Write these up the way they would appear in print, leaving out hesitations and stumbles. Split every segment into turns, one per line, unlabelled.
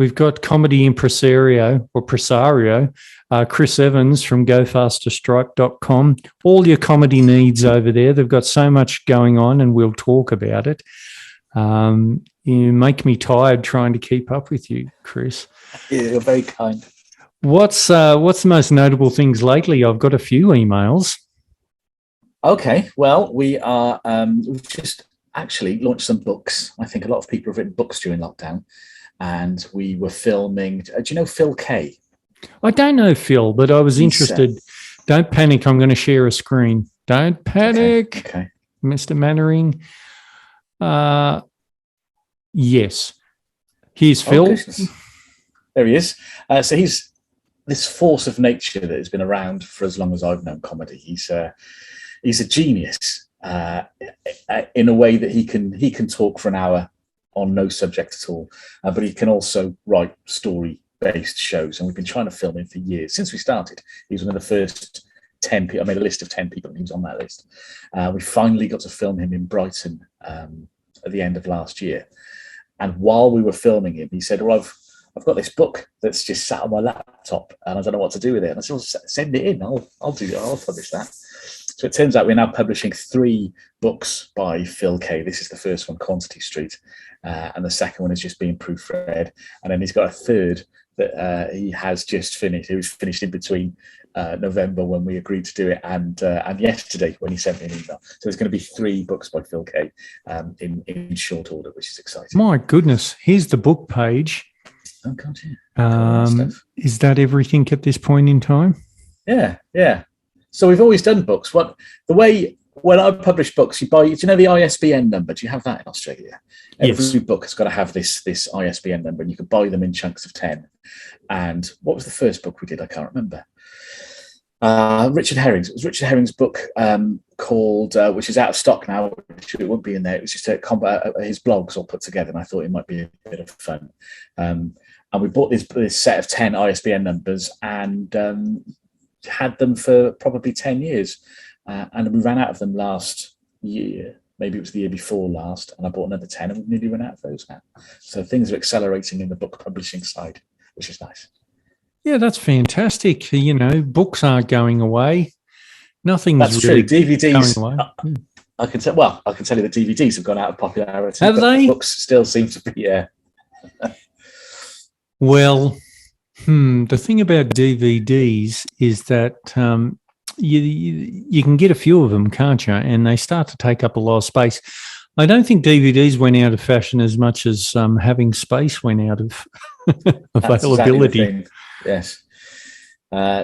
We've got comedy impresario or presario, Chris Evans from gofasterstripe.com. All your comedy needs over there. They've got so much going on, and we'll talk about it. You make me tired trying to keep up with you, Chris.
Yeah, you're very kind.
What's the most notable things lately? I've got a few emails.
Okay, well, we've just actually launched some books. I think a lot of people have written books during lockdown, and we were filming. Do you know Phil Kay?
I don't know Phil, but I was interested. Don't panic. I'm going to share a screen. Don't panic,
okay.
Mr. Mannering. Yes. Here's Phil.
Goodness. There he is. So he's this force of nature that has been around for as long as I've known comedy. He's a genius in a way that he can talk for an hour on no subject at all, but he can also write story-based shows, and we've been trying to film him for years. Since we started, he was one of the first 10 people. I made a list of 10 people, and he was on that list. We finally got to film him in Brighton at the end of last year, and while we were filming him, he said, well, I've got this book that's just sat on my laptop, and I don't know what to do with it. And I said, well, send it in. I'll do it. I'll publish that. So it turns out we're now publishing 3 books by Phil Kay. This is the first one, Quantity Street, and the second one is just being proofread. And then he's got a third that he has just finished. It was finished in between November when we agreed to do it and yesterday when he sent me an email. So there's going to be 3 books by Phil Kay in short order, which is exciting.
My goodness, here's the book page.
Oh God, yeah.
Is that everything at this point in time?
Yeah. So we've always done books. When I publish books, you buy. Do you know the ISBN number? Do you have that in Australia?
Yes.
Every book has got to have this ISBN number, and you can buy them in chunks of 10. And what was the first book we did? I can't remember. Richard Herring's. It was Richard Herring's book called, which is out of stock now. Which it won't be in there. It was just his blogs all put together, and I thought it might be a bit of fun. And we bought this set of 10 ISBN numbers and had them for probably 10 years. And we ran out of them last year. Maybe it was the year before last, and I bought another 10, and we've nearly run out of those now. So things are accelerating in the book publishing side, which is nice.
Yeah, that's fantastic. You know, books aren't going away. Nothing's really
DVDs
going away.
I can tell you the DVDs have gone out of popularity.
Have they?
Books still seem to be, yeah.
Well, the thing about DVDs is that you can get a few of them, can't you? And they start to take up a lot of space. I don't think DVDs went out of fashion as much as having space went out of availability.
Exactly. Yes.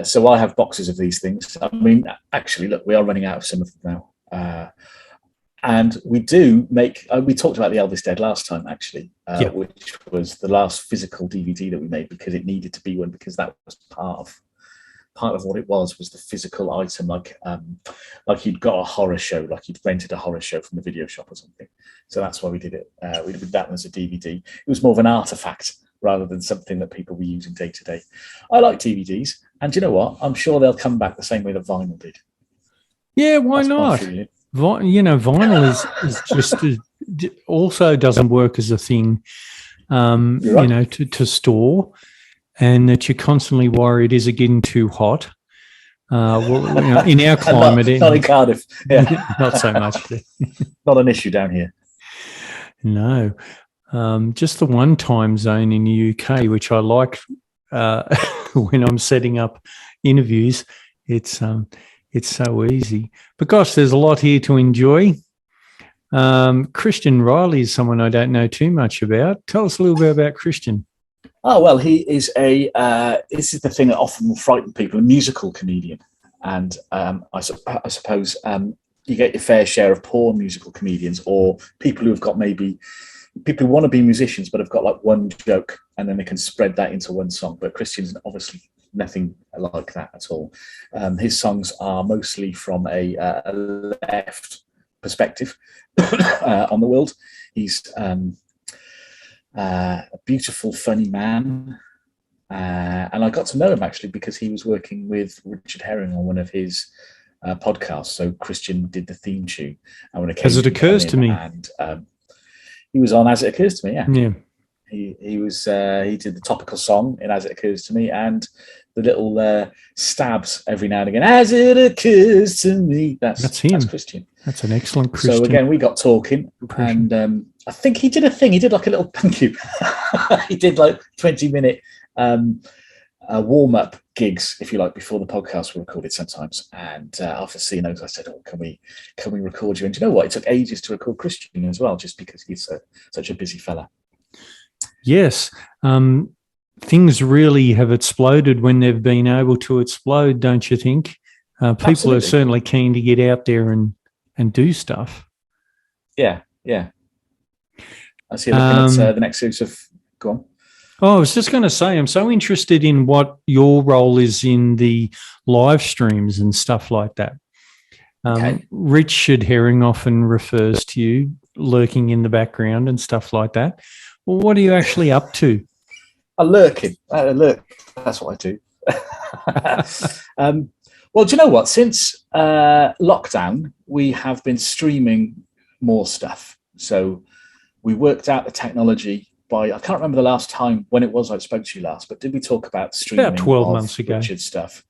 So I have boxes of these things. I mean, actually, look, we are running out of some of them now. And we do make, we talked about the Elvis Dead last time, actually, which was the last physical DVD that we made because it needed to be one, because that was part of what it was the physical item, like you'd got a horror show, like you'd rented a horror show from the video shop or something. So that's why we did it. We did that one as a DVD. It was more of an artifact rather than something that people were using day to day. I like DVDs, and you know what? I'm sure they'll come back the same way that vinyl did.
Yeah, why not? Vinyl is just also doesn't work as a thing, right. To store, and that you're constantly worried, is it getting too hot? In our climate,
not in Cardiff, yeah,
not so much.
Not an issue down here.
No, just the one time zone in the UK, which I like when I'm setting up interviews. It's so easy. But gosh, there's a lot here to enjoy. Christian Riley is someone I don't know too much about. Tell us a little bit about Christian.
Oh, well, he is this is the thing that often will frighten people, a musical comedian. And I suppose you get your fair share of poor musical comedians, or people who have got people who want to be musicians but have got like one joke and then they can spread that into one song. But Christian's obviously nothing like that at all. His songs are mostly from a left perspective on the world. He's a beautiful, funny man. And I got to know him actually because he was working with Richard Herring on one of his podcasts. So Christian did the theme tune. And when
As It Occurs to Me.
And he was on As It Occurs to Me, yeah. He did the topical song in As It Occurs to Me, and the little stabs every now and again. As it occurs to me. That's
him.
That's Christian.
That's an excellent Christian.
So again, we got talking, and I think he did a thing. He did like a little thank you. He did like 20-minute warm-up gigs, if you like, before the podcast were recorded sometimes. And after seeing those, I said, "Oh, can we record you?" And do you know what? It took ages to record Christian as well, just because he's such a busy fella.
Yes. Things really have exploded when they've been able to explode, don't you think? People
Absolutely.
are certainly keen to get out there and do stuff.
Yeah. I see you looking at the next series of... Go on.
Oh, I was just going to say, I'm so interested in what your role is in the live streams and stuff like that.
Okay.
Richard Herring often refers to you lurking in the background and stuff like that. Well, what are you actually up to?
Lurking. Lurk. That's what I do. Well, do you know what? Since lockdown, we have been streaming more stuff. So we worked out the technology I can't remember the last time when it was I spoke to you last, but did we talk about streaming
about 12 months ago?
Richard's stuff.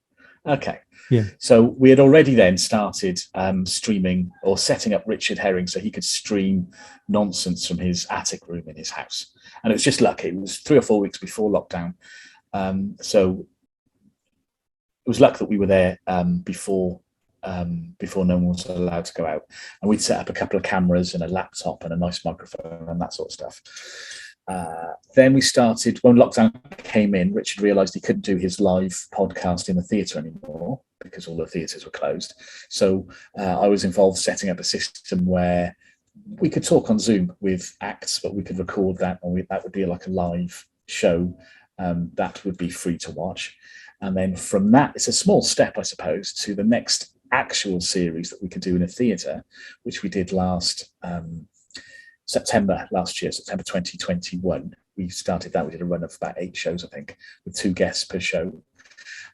Okay.
Yeah.
So we had already then started streaming or setting up Richard Herring so he could stream nonsense from his attic room in his house. And it was just lucky. It was 3 or 4 weeks before lockdown. So it was luck that we were there before no one was allowed to go out. And we'd set up a couple of cameras and a laptop and a nice microphone and that sort of stuff. Then we started, when lockdown came in, Richard realised he couldn't do his live podcast in the theatre anymore because all the theatres were closed. So I was involved setting up a system where we could talk on Zoom with acts, but we could record that, and that would be like a live show that would be free to watch. And then from that, it's a small step, I suppose, to the next actual series that we could do in a theatre, which we did last September last year, September 2021. We started that. We did a run of about 8 shows, I think, with 2 guests per show.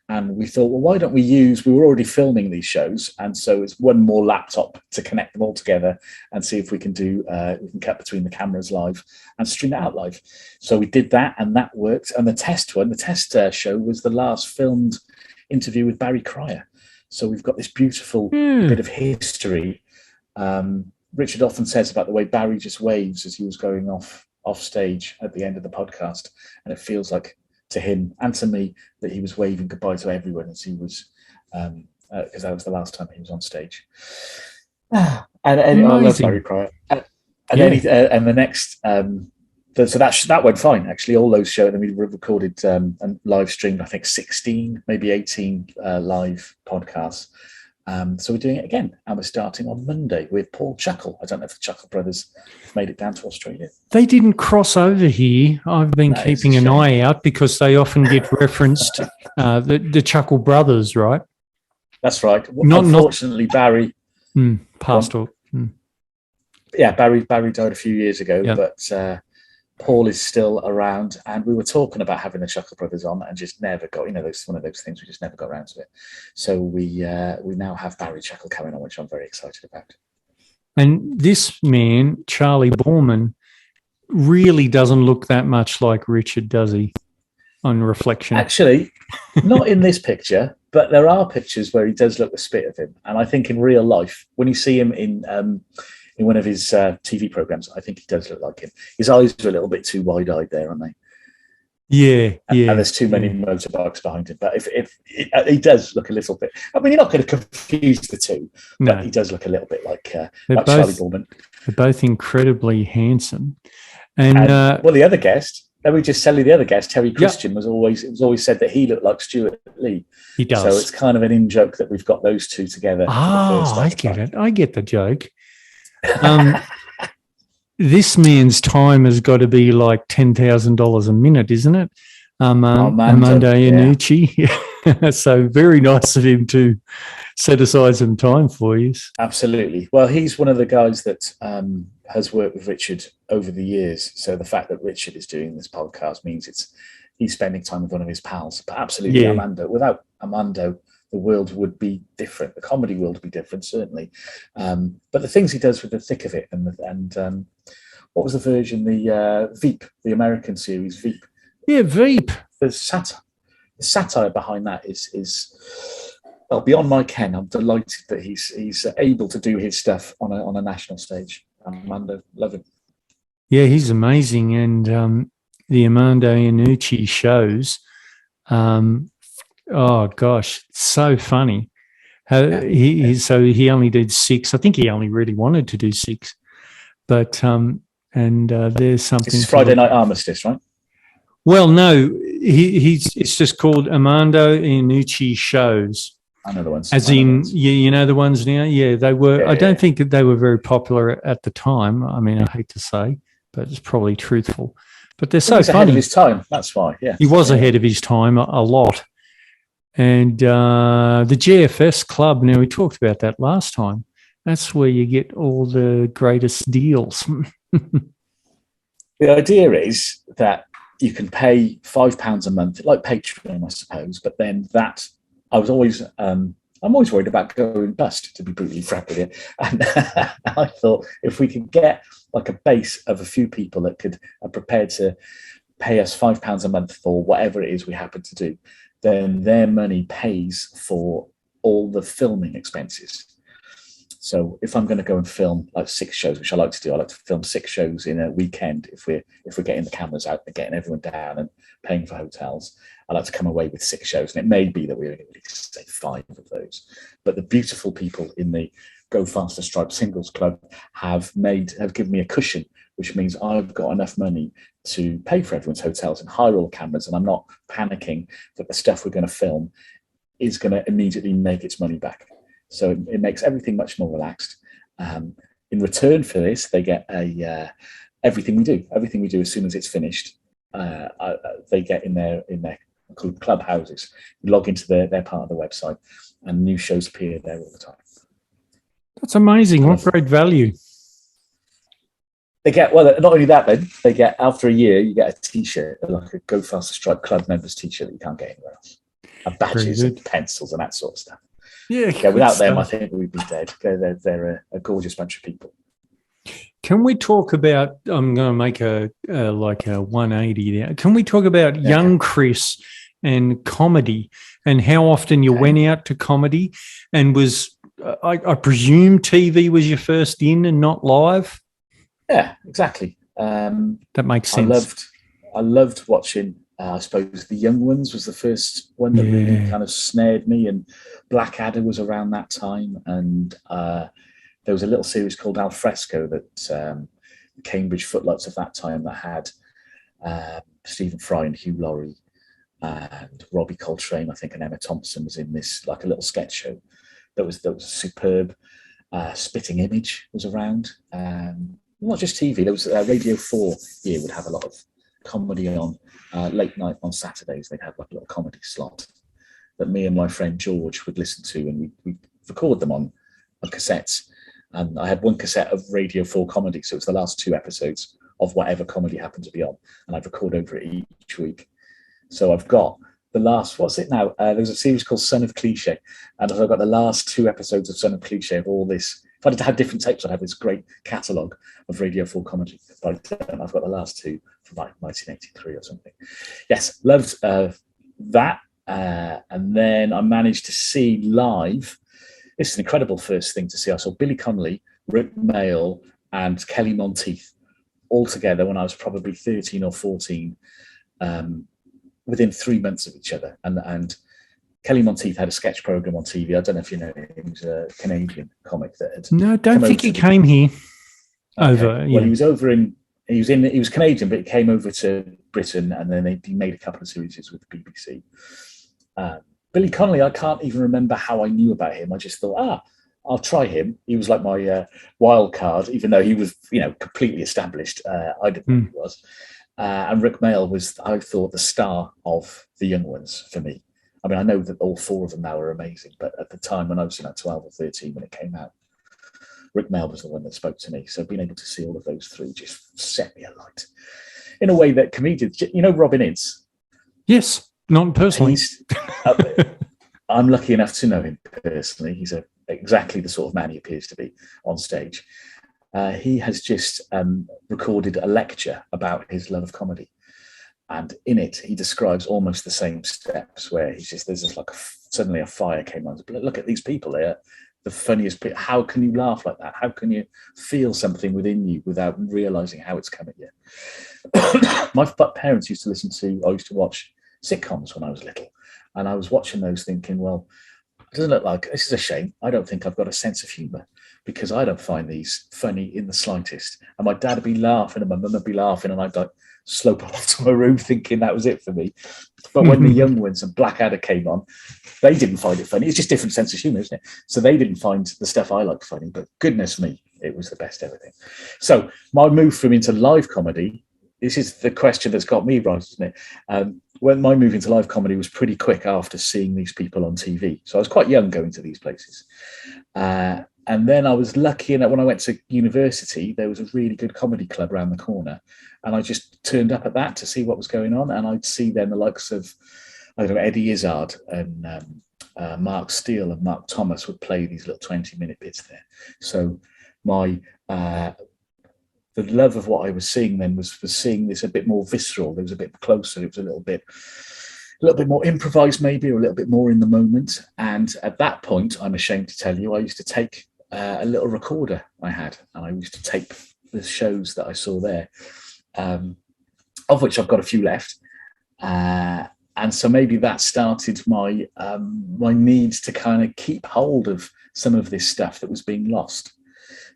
And we thought, well, why don't we were already filming these shows. And so it's one more laptop to connect them all together and see if we can we can cut between the cameras live and stream it out live. So we did that, and that worked. And the test show was the last filmed interview with Barry Cryer. So we've got this beautiful bit of history. Richard often says about the way Barry just waves as he was going off stage at the end of the podcast. And it feels like to him and to me that he was waving goodbye to everyone as he was, because that was the last time he was on stage. And I love Barry Cryer. And the next, so that went fine, actually, all those shows. And we recorded and live streamed, I think, 16, maybe 18 live podcasts. So we're doing it again, and we're starting on Monday with Paul Chuckle. I don't know if the Chuckle brothers made it down to Australia.
They didn't cross over here. I've been keeping an eye out because they often get referenced, the Chuckle brothers, right?
That's right. Unfortunately, Barry
passed on.
Yeah, Barry died a few years ago, but Paul is still around, and we were talking about having the Chuckle brothers on and just never got, it's one of those things we just never got around to it. So we now have Barry Chuckle coming on, which I'm very excited about. And
this man, Charlie Borman, really doesn't look that much like Richard, does he, on reflection?
Actually, not in this picture, but there are pictures where he does look the spit of him. And I think in real life, when you see him in one of his TV programs, I think he does look like him. His eyes are a little bit too wide-eyed there, aren't they?
Yeah.
And there's too many motorbikes behind him. But if he does look a little bit, I mean, you're not going to confuse the two, but he does look a little bit like Charlie Borman.
They're both incredibly handsome. And
well, the other guest, let me just tell you, the other guest, Terry Christian, it was always said that he looked like Stuart Lee.
He does.
So it's kind of an in-joke that we've got those two together.
I get it. I get the joke. This man's time has got to be like $10,000 a minute, isn't it? Armando Iannucci. So very nice of him to set aside some time for you.
Absolutely. Well, he's one of the guys that has worked with Richard over the years. So the fact that Richard is doing this podcast means he's spending time with one of his pals. But absolutely, Armando. Without Armando, the world would be different. The comedy world would be different, certainly. But the things he does with the thick of it, and what was the version? The Veep, the American series Veep.
Yeah, Veep.
The satire behind that is well beyond my ken. I'm delighted that he's able to do his stuff on a national stage. Armando, love him.
Yeah, he's amazing, and the Armando Iannucci shows. Oh gosh, so funny. He only did 6. I think he only really wanted to do 6, but there's something.
It's Friday Night Armistice, right?
Well, no, it's just called Armando Iannucci shows.
I know the ones.
As in, you know the ones now? Yeah, they were. Yeah, I don't think that they were very popular at the time. I mean, I hate to say, but it's probably truthful. But they're so funny. He was
ahead of his time. That's why, yeah.
He was ahead of his time a lot. And the GFS Club, now we talked about that last time. That's where you get all the greatest deals.
The idea is that you can pay £5 a month, like Patreon, I suppose, but then that... I'm always worried about going bust, to be brutally frank with you. And I thought if we could get like a base of a few people that are prepared to pay us £5 a month for whatever it is we happen to do, then their money pays for all the filming expenses. So if I'm going to go and film like 6 shows, which I like to do, I like to film 6 shows in a weekend. If we're getting the cameras out and getting everyone down and paying for hotels, I like to come away with 6 shows. And it may be that we only say 5 of those. But the beautiful people in the Go Faster Stripe Singles Club have given me a cushion, which means I've got enough money to pay for everyone's hotels and hire all the cameras, and I'm not panicking that the stuff we're going to film is going to immediately make its money back. So it makes everything much more relaxed. In return for this, they get everything we do as soon as it's finished. They get in their club houses. You log into their part of the website, and new shows appear there all the time.
That's amazing. What great value.
They get, well, not only that, then they get, after a year, you get a T-shirt, like a Go Faster Stripe Club members T-shirt that you can't get anywhere else. And badges and pencils and that sort of stuff.
Yeah,
without them, I think we'd be dead. They're a gorgeous bunch of people.
Can we talk about? I'm going to make a 180 there. Can we talk about young Chris and comedy, and how often you went out to comedy? And was I presume TV was your first in and not live?
Yeah, exactly.
That makes sense.
I loved watching. I suppose The Young Ones was the first one that really kind of snared me, and Blackadder was around that time, and there was a little series called Al Fresco that Cambridge Footlights of that time that had Stephen Fry and Hugh Laurie and Robbie Coltrane, I think, and Emma Thompson was in this, like a little sketch show that was superb. Spitting Image was around. Not just TV, there was Radio 4 here would have a lot of comedy on. Late night on Saturdays, they'd have like a little comedy slot that me and my friend George would listen to, and we'd record them on cassettes. And I had one cassette of Radio 4 comedy, so it was the last 2 episodes of whatever comedy happened to be on, and I'd record over it each week. So I've got the last, what's it now? There's a series called Son of Cliche, and I've got the last 2 episodes of Son of Cliche of all this. If I'd had different tapes, I'd have this great catalogue of Radio 4 comedy. But I've got the last 2 from like 1983 or something. Yes, loved that. And then I managed to see live. This is an incredible first thing to see. I saw Billy Connolly, Rick Mayall, and Kelly Monteith all together when I was probably 13 or 14, within 3 months of each other. And Kelly Monteith had a sketch program on TV. I don't know if you know him. He was a Canadian comic that had.
No, I don't think he came here. Over.
Well, he was over in. He was Canadian, but he came over to Britain, and then he made a couple of series with the BBC. Billy Connolly, I can't even remember how I knew about him. I just thought, I'll try him. He was like my wild card, even though he was, completely established. I didn't know he was. And Rick Mayall was, I thought, the star of The Young Ones for me. I mean, I know that all 4 of them now are amazing, but at the time when I was 12 or 13 when it came out, Rick Mayall was the one that spoke to me. So being able to see all of those 3 just set me alight in a way that comedians, Robin Ince?
Yes, not personally.
I'm lucky enough to know him personally. He's exactly the sort of man he appears to be on stage. he has just recorded a lecture about his love of comedy. And in it, he describes almost the same steps where suddenly a fire came on. Look at these people. They're the funniest people. How can you laugh like that? How can you feel something within you without realizing how it's come at you? My parents used to I used to watch sitcoms when I was little. And I was watching those thinking, well, it doesn't look like, this is a shame. I don't think I've got a sense of humour because I don't find these funny in the slightest. And my dad would be laughing and my mum would be laughing and I'd like slope off to my room thinking that was it for me. But when the young ones and Blackadder came on, they didn't find it funny. It's just different sense of humour, isn't it? So they didn't find the stuff I liked funny, but goodness me, it was the best everything. So my move from into live comedy, this is the question that's got me right, isn't it? When my move into live comedy was pretty quick after seeing these people on TV. So I was quite young going to these places. And then I was lucky enough when I went to university, there was a really good comedy club around the corner. And I just turned up at that to see what was going on. And I'd see then the likes of, I don't know, Eddie Izzard and Mark Steele and Mark Thomas would play these little 20-minute bits there. So my the love of what I was seeing then was seeing this a bit more visceral. It was a bit closer. It was a little bit more improvised maybe, or a little bit more in the moment. And at that point, I'm ashamed to tell you, I used to take a little recorder I had, and I used to tape the shows that I saw there, of which I've got a few left. And so maybe that started my my need to kind of keep hold of some of this stuff that was being lost.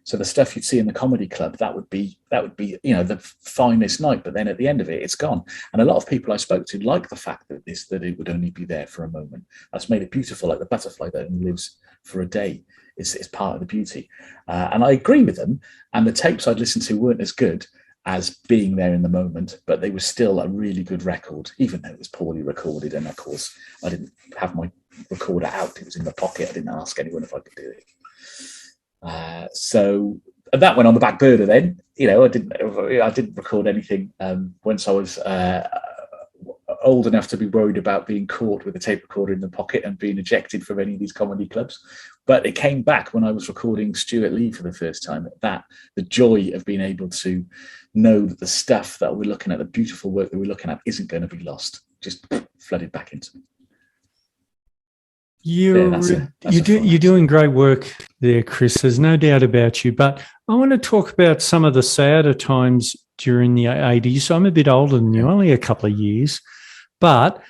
So the stuff you'd see in the comedy club, that would be, the finest night. But then at the end of it, it's gone. And a lot of people I spoke to like the fact that it would only be there for a moment. That's made it beautiful, like the butterfly that only lives for a day. It's part of the beauty. And I agree with them. And the tapes I'd listened to weren't as good as being there in the moment, but they were still a really good record, even though it was poorly recorded. And of course, I didn't have my recorder out. It was in my pocket. I didn't ask anyone if I could do it. So that went on the back burner then. I didn't record anything once I was old enough to be worried about being caught with a tape recorder in the pocket and being ejected from any of these comedy clubs. But it came back when I was recording Stuart Lee for the first time, the joy of being able to know that the stuff that we're looking at, the beautiful work that we're looking at, isn't going to be lost, just flooded back into me.
You're doing great work there, Chris. There's no doubt about you. But I want to talk about some of the sadder times during the 80s. So I'm a bit older than you, only a couple of years. But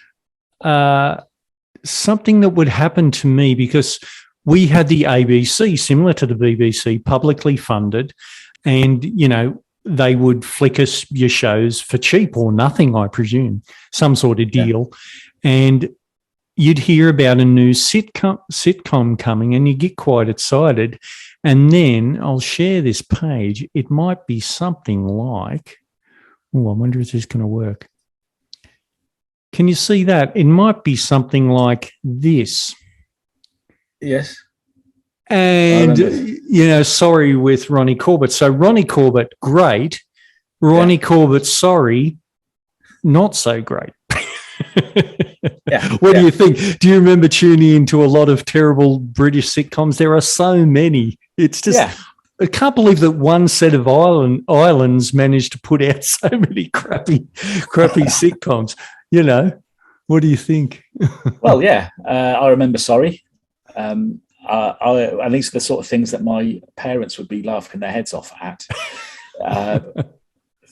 something that would happen to me, because we had the ABC, similar to the BBC, publicly funded, and, they would flick us your shows for cheap or nothing, I presume, some sort of deal. Yeah. And you'd hear about a new sitcom coming and you get quite excited. And then I'll share this page. It might be something like, I wonder if this is going to work. Can you see that? It might be something like this.
Yes.
And, sorry with Ronnie Corbett. So Ronnie Corbett, great. Ronnie Corbett, sorry, not so great. What do you think? Do you remember tuning into a lot of terrible British sitcoms? There are so many. It's just, I can't believe that one set of islands managed to put out so many crappy sitcoms. What do you think?
Well, I remember Sorry. At least the sort of things that my parents would be laughing their heads off at. I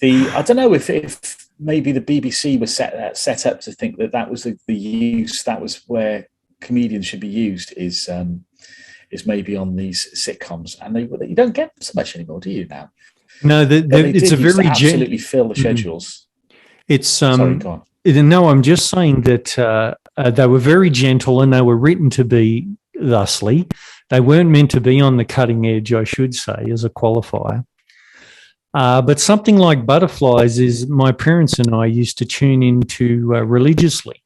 don't know if maybe the BBC was set up to think that was the use, that was where comedians should be used, is maybe on these sitcoms, and you don't get so much anymore, do you now?
No, it's a very
absolutely fill the schedules.
It's
sorry, go on.
No, I'm just saying that they were very gentle and they were written to be thusly. They weren't meant to be on the cutting edge, I should say, as a qualifier. But something like Butterflies is my parents and I used to tune into religiously.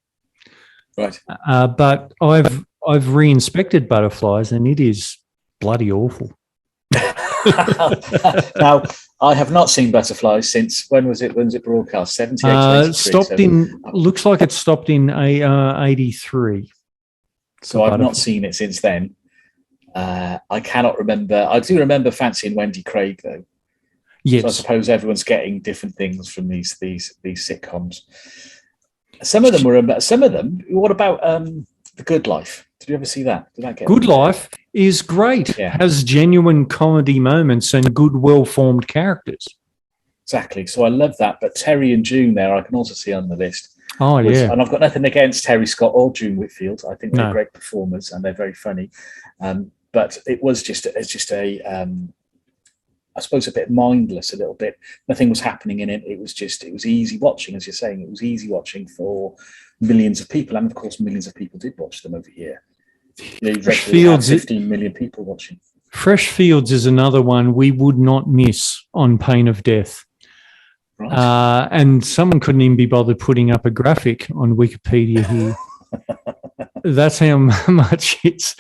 Right.
But I've re-inspected Butterflies and it is bloody awful.
Now, I have not seen Butterflies since, when was it broadcast? 78,
looks like it stopped in 83.
So I've not seen it since then. I cannot remember. I do remember fancying Wendy Craig, though.
Yes.
So I suppose everyone's getting different things from these sitcoms. Some of them were. Some of them. What about The Good Life? Did you ever see that? Did that get
Good Life is great.
Yeah.
Has genuine comedy moments and good, well-formed characters.
Exactly. So I love that. But Terry and June there, I can also see on the list.
Oh, yeah.
And I've got nothing against Terry Scott or June Whitfield. I think they're great performers and they're very funny. But it's just I suppose a bit mindless, a little bit. Nothing was happening in it. It was easy watching, as you're saying. It was easy watching for millions of people. And of course, millions of people did watch them over here.
Fresh Fields,
15 million people watching.
Fresh Fields is another one we would not miss on pain of death. Right. And someone couldn't even be bothered putting up a graphic on Wikipedia here. That's how much it's.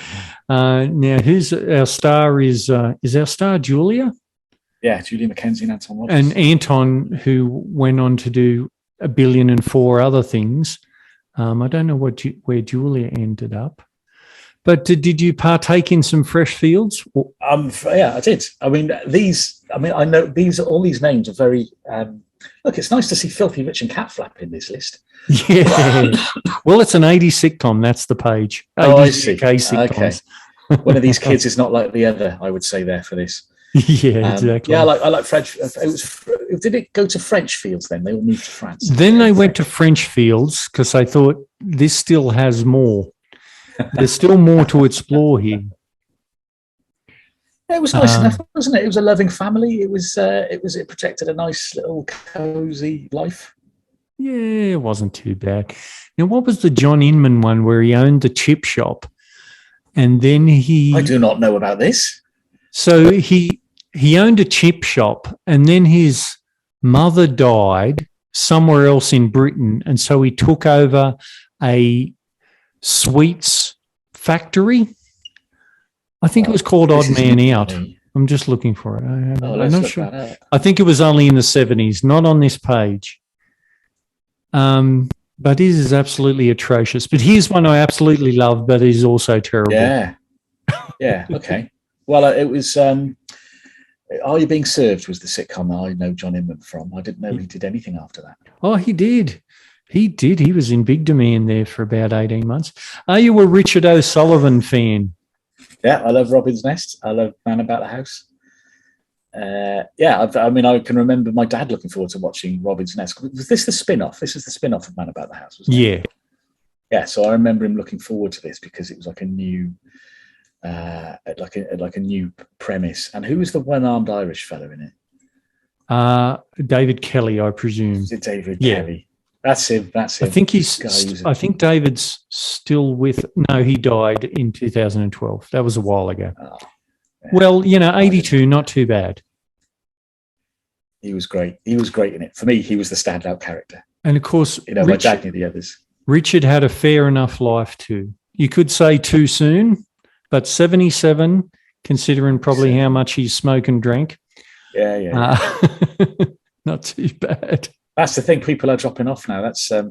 Now, who's our star? Is our star Julia?
Yeah, Julia Mackenzie and Anton Rogers.
And Anton, who went on to do 1 billion and 4 other things. I don't know where Julia ended up. But did you partake in some Fresh Fields?
Yeah, I did. I mean, I know all these names are very. Look, it's nice to see Filthy Rich and Cat Flap in this list.
Yeah. Well, it's an 80s sitcom. That's the page. 80s
I see.
UK sitcoms.
Okay. One of these kids is not like the other, I would say, there for this.
Yeah, exactly.
Yeah, I like French. Did it go to French Fields then? They all moved to France.
Then they went to French Fields because they thought this still has more. There's still more to explore here.
It was nice enough, wasn't it? It was a loving family. It protected a nice little cozy life.
Yeah, it wasn't too bad. Now, what was the John Inman one where he owned the chip shop, and then I
do not know about this.
So he owned a chip shop, and then his mother died somewhere else in Britain, and so he took over a sweets factory. I think it was called Odd Man Out. I'm just looking for it. I'm not sure. I think it was only in the 70s, not on this page. But it is absolutely atrocious. But here's one I absolutely love, but is also terrible.
Yeah. Yeah. Okay. Well, it was. Are You Being Served was the sitcom I know John Inman from. I didn't know he did anything after that.
Oh, he did. He did. He was in big demand there for about 18 months. Are you a Richard O'Sullivan fan?
Yeah, I love Robin's Nest. I love Man About the House. I can remember my dad looking forward to watching Robin's Nest. Was this the spin-off? This is the spin-off of Man About the House, wasn't it?
Yeah.
Yeah, so I remember him looking forward to this because it was like a new like a new premise. And who was the one-armed Irish fellow in it?
David Kelly, I presume.
Is it David Kelly? That's him. I
think David's still with. No, he died in 2012. That was a while ago. Oh, yeah. Well, 82, not too bad.
He was great. He was great in it. For me, he was the standout character.
And of course,
my dad knew the others.
Richard had a fair enough life too. You could say too soon, but 77, considering probably how much he smoked and drank.
Yeah.
Not too bad.
That's the thing. People are dropping off now. That's I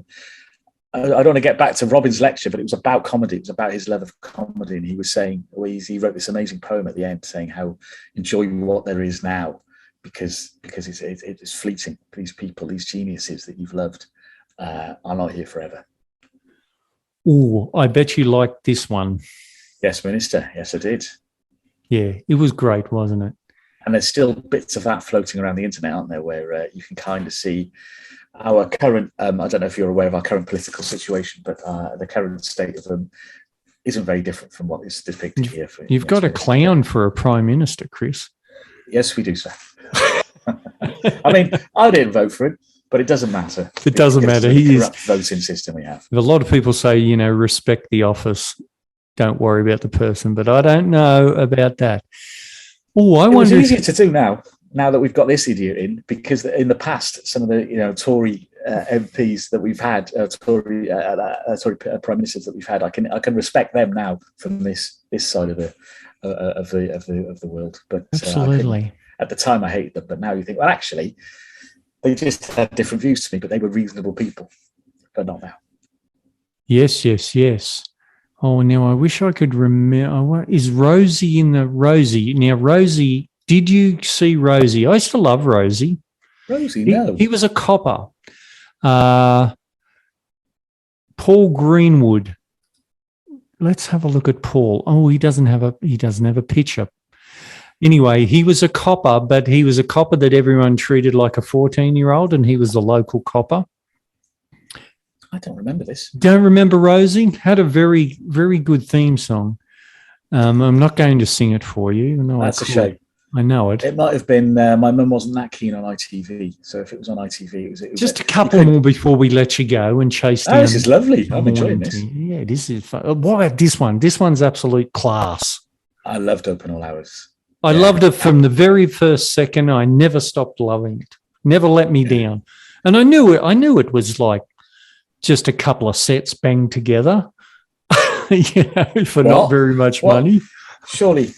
don't want to get back to Robin's lecture, but it was about comedy. It was about his love of comedy, and he was saying he wrote this amazing poem at the end, saying how enjoy what there is now, because it's fleeting. These people, these geniuses that you've loved, are not here forever.
Oh, I bet you liked this one.
Yes, Minister. Yes, I did.
Yeah, it was great, wasn't it?
And there's still bits of that floating around the internet, aren't there, where you can kind of see our current, I don't know if you're aware of our current political situation, but the current state of them isn't very different from what is depicted here.
You've got a clown for a prime minister, Chris.
Yes, we do, sir. I mean, I didn't vote for him, but it doesn't matter.
It doesn't matter.
He is the corrupt voting system we have.
A lot of people say, respect the office, don't worry about the person, but I don't know about that. Oh, I wonder.
It's easier to do now that we've got this idiot in, because in the past, some of the Tory MPs that we've had, Tory prime ministers that we've had, I can respect them now from this side of the world. But
absolutely,
at the time I hated them, but now you think, well, actually, they just had different views to me, but they were reasonable people, but not now.
Yes. Oh, now I wish I could remember. Is Rosie in the Rosie? Now, Rosie, did you see Rosie? I used to love Rosie.
Rosie, no.
He was a copper. Paul Greenwood. Let's have a look at Paul. Oh, he doesn't have a picture. Anyway, he was a copper, but he was a copper that everyone treated like a 14-year-old, and he was the local copper.
I don't remember this.
Don't remember Rosie? Had a very, very good theme song. I'm not going to sing it for you. No,
that's a shame.
I know it.
It might have been, my mum wasn't that keen on ITV. So if it was on ITV, it was
just a couple more before we let you go and chase down.
Oh, this is lovely. I'm enjoying this.
Yeah, this is fun. What about this one? This one's absolute class.
I loved Open All Hours.
I loved it from the very first second. I never stopped loving it. Never let me down. And I knew it was like just a couple of sets banged together, for not very much money.
Surely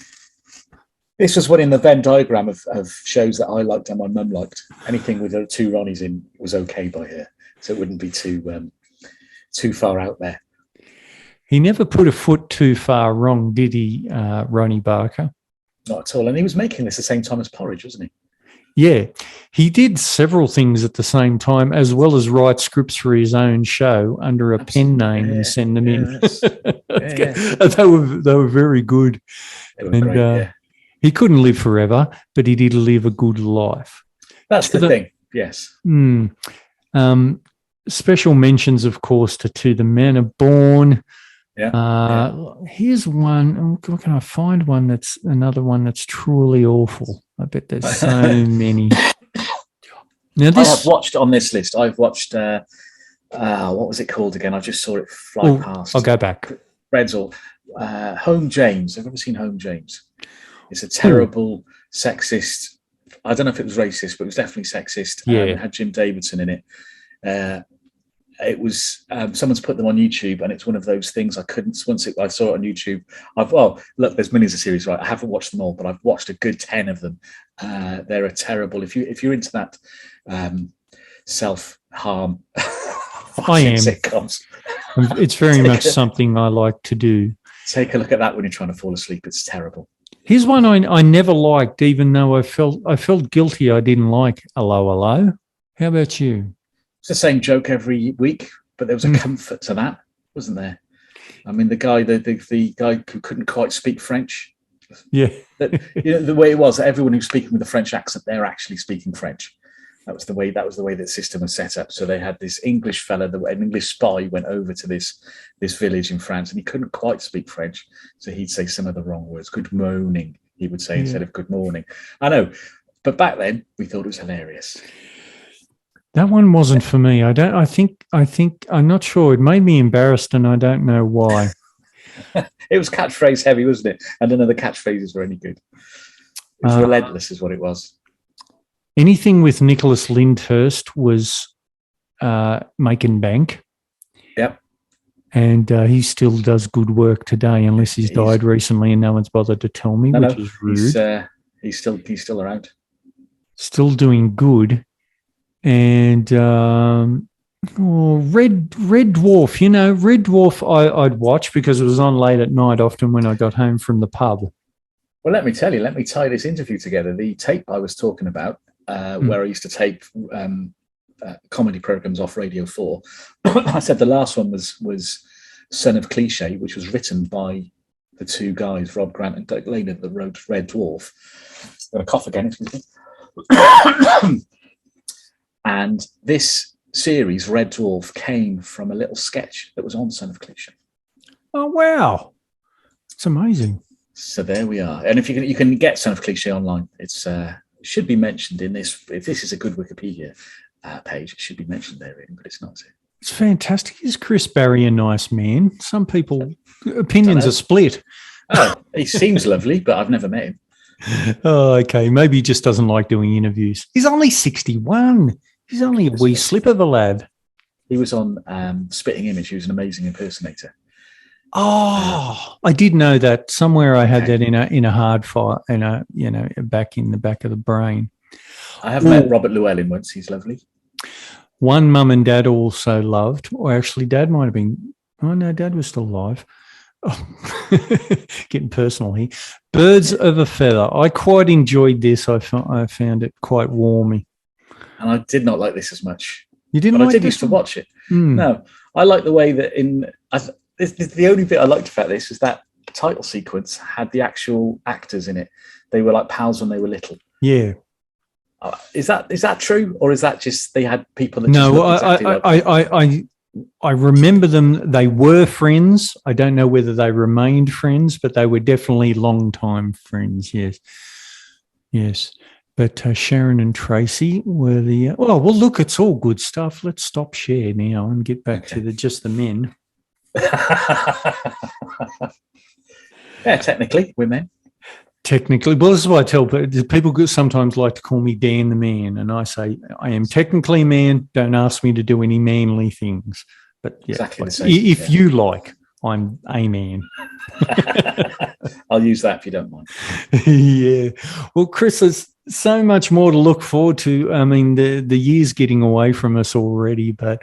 this was winning the Venn diagram of shows that I liked and my mum liked. Anything with Two Ronnies in was okay by her, so it wouldn't be too far out there.
He never put a foot too far wrong, did he, Ronnie Barker?
Not at all. And he was making this the same time as Porridge, wasn't he?
Yeah, he did several things at the same time, as well as write scripts for his own show under a pen name and send them in. They were very good.
They were great,
he couldn't live forever, but he did live a good life.
That's the thing. Yes.
Special mentions, of course, to The Men Are Born. Here's one. Can I find one that's another one that's truly awful? I bet there's so many. Now,
I have watched on this list. I've watched what was it called again? I just saw it fly past.
I'll go back.
Red's Home James. I've never seen Home James. It's a terrible, sexist. I don't know if it was racist, but it was definitely sexist. It had Jim Davidson in it. It was someone's put them on YouTube, and it's one of those things I couldn't. I saw it on YouTube. Look, there's millions of series, right? I haven't watched them all, but I've watched a good 10 of them. They're a terrible. If you're into that self-harm,
I am.
Sitcoms.
It's very much something I like to do.
Take a look at that when you're trying to fall asleep. It's terrible.
Here's one I never liked, even though I felt guilty I didn't like Hello, Hello. How about you?
It's the same joke every week, but there was a comfort to that, wasn't there? I mean, the guy who couldn't quite speak French.
Yeah.
The way it was, that everyone who's speaking with a French accent, they're actually speaking French. That was the way that system was set up. So they had this English fella, an English spy, went over to this village in France, and he couldn't quite speak French, so he'd say some of the wrong words. Good morning, he would say instead of good morning. I know, but back then we thought it was hilarious.
That one wasn't for me. I think I'm not sure. It made me embarrassed, and I don't know why.
It was catchphrase heavy, wasn't it? And none of the catchphrases were any good. It was relentless, is what it was.
Anything with Nicholas Lyndhurst was making bank.
Yep.
And he still does good work today, unless he's died recently and no one's bothered to tell me, which is rude.
He's still around.
Still doing good. And Red Dwarf, Red Dwarf I'd watch because it was on late at night often when I got home from the pub.
Well, let me tie this interview together. The tape I was talking about, where I used to tape comedy programs off Radio 4, I said the last one was Son of Cliche, which was written by the two guys, Rob Grant and Doug Lehner, that wrote Red Dwarf. I'm going to cough again, excuse me. And this series, Red Dwarf, came from a little sketch that was on Son of Cliche.
Oh, wow. It's amazing.
So there we are. And if you can get Son of Cliche online, it's should be mentioned in this. If this is a good Wikipedia page, it should be mentioned there, but it's not.
It's fantastic. Is Chris Barry a nice man? Some people, opinions are split.
Oh, he seems lovely, but I've never met him.
Oh, okay. Maybe he just doesn't like doing interviews. He's only 61. He's only a wee slip of a lad.
He was on Spitting Image. He was an amazing impersonator.
Oh, I did know that. Somewhere I had that in a hard fire, back in the back of the brain.
I have met Robert Llewellyn once. He's lovely.
One mum and dad also loved, or actually dad might have been, oh no, dad was still alive. Getting personal here. Birds of a feather. I quite enjoyed this. I found it quite warming.
And I did not like this as much.
You didn't
but
like
I did used to watch it. No, I like the way that the only bit I liked about this is that the title sequence had the actual actors in it. They were like pals when they were little.
Yeah.
Is that true, or is that just they had people that?
No,
just exactly
I remember them. They were friends. I don't know whether they remained friends, but they were definitely long-time friends. Yes. But Sharon and Tracy were the. Well, look, it's all good stuff. Let's stop share now and get back to just the men.
Yeah, technically, we're men.
Technically, well, this is what I tell people. Sometimes like to call me Dan the Man, and I say I am technically a man. Don't ask me to do any manly things. But yeah,
exactly the same,
if you like, I'm a man.
I'll use that if you don't mind.
Yeah. Well, Chris, there's so much more to look forward to. I mean, the year's getting away from us already, but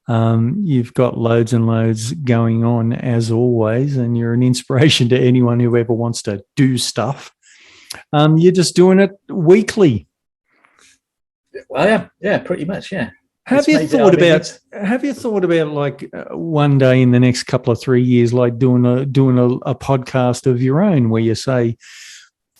you've got loads and loads going on as always, and you're an inspiration to anyone who ever wants to do stuff. You're just doing it weekly.
Well, yeah, pretty much, yeah.
Have you thought about like one day in the next couple of 3 years, like doing a podcast of your own where you say,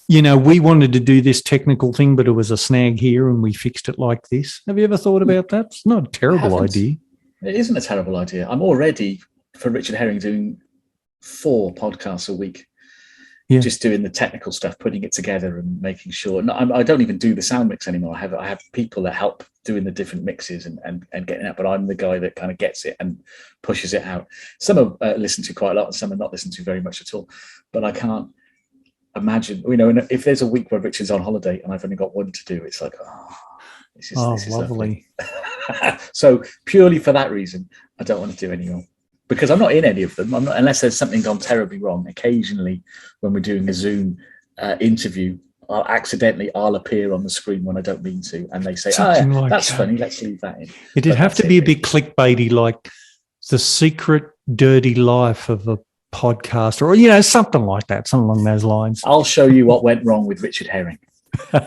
we wanted to do this technical thing, but it was a snag here and we fixed it like this. Have you ever thought about that? It's not a terrible idea.
It isn't a terrible idea. I'm already, for Richard Herring, doing 4 podcasts a week. Yeah. Just doing the technical stuff, putting it together and making sure. No, I don't even do the sound mix anymore. I have people that help doing the different mixes and getting it, but I'm the guy that kind of gets it and pushes it out. Some are listened to quite a lot and some are not listened to very much at all. But I imagine, if there's a week where Richard's on holiday and I've only got one to do, it's like, this is lovely. So purely for that reason, I don't want to do any more. Because I'm not in any of them. I'm not, unless there's something gone terribly wrong. Occasionally, when we're doing a Zoom interview, I'll appear on the screen when I don't mean to, and they say, that's funny, let's leave that in.
It'd have to be a bit clickbaity, like the secret dirty life of a podcaster, or something like that, something along those lines.
I'll show you what went wrong with Richard Herring.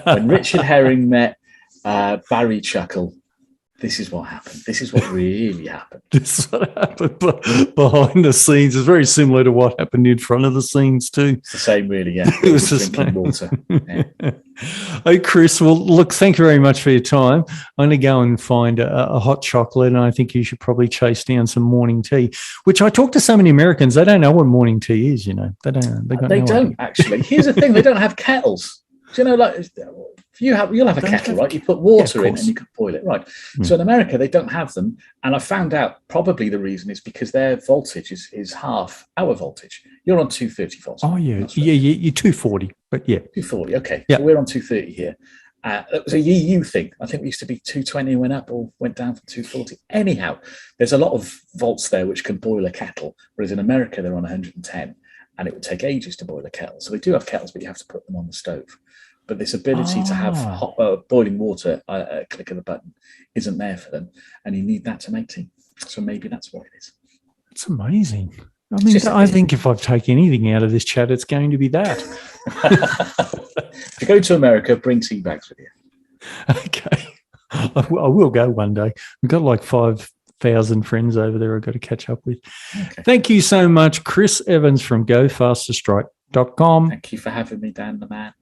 When Richard Herring met Barry Chuckle, this is what happened. This is what really happened.
This is what happened behind the scenes. It's very similar to what happened in front of the scenes too.
It's the same, really, yeah. It was the same. Water. Yeah.
Hey, Chris, well, look, thank you very much for your time. I'm going to go and find a hot chocolate, and I think you should probably chase down some morning tea, which I talk to so many Americans, they don't know what morning tea is, They don't,
actually. Here's the thing, they don't have kettles. Do you'll have a kettle, right? You put water in and you can boil it, right? So in America, they don't have them. And I found out probably the reason is because their voltage is half our voltage. You're on 230 volts.
Oh, yeah. Right. Yeah, you're 240, but yeah.
240, okay.
Yeah.
So we're on 230 here. It was a EU thing. I think we used to be 220 went up or went down from 240. Anyhow, there's a lot of volts there which can boil a kettle, whereas in America, they're on 110. And it would take ages to boil a kettle. So they do have kettles, but you have to put them on the stove. But this ability to have hot, boiling water, a click of the button, isn't there for them. And you need that to make tea. So maybe that's what it is.
It's amazing. I mean, I think if I've taken anything out of this chat, it's going to be that.
If you go to America, bring tea bags with you.
Okay. I will go one day. We've got like 5,000 friends over there I've got to catch up with. Okay. Thank you so much, Chris Evans from GoFasterStrike.com.
Thank you for having me, Dan the Man.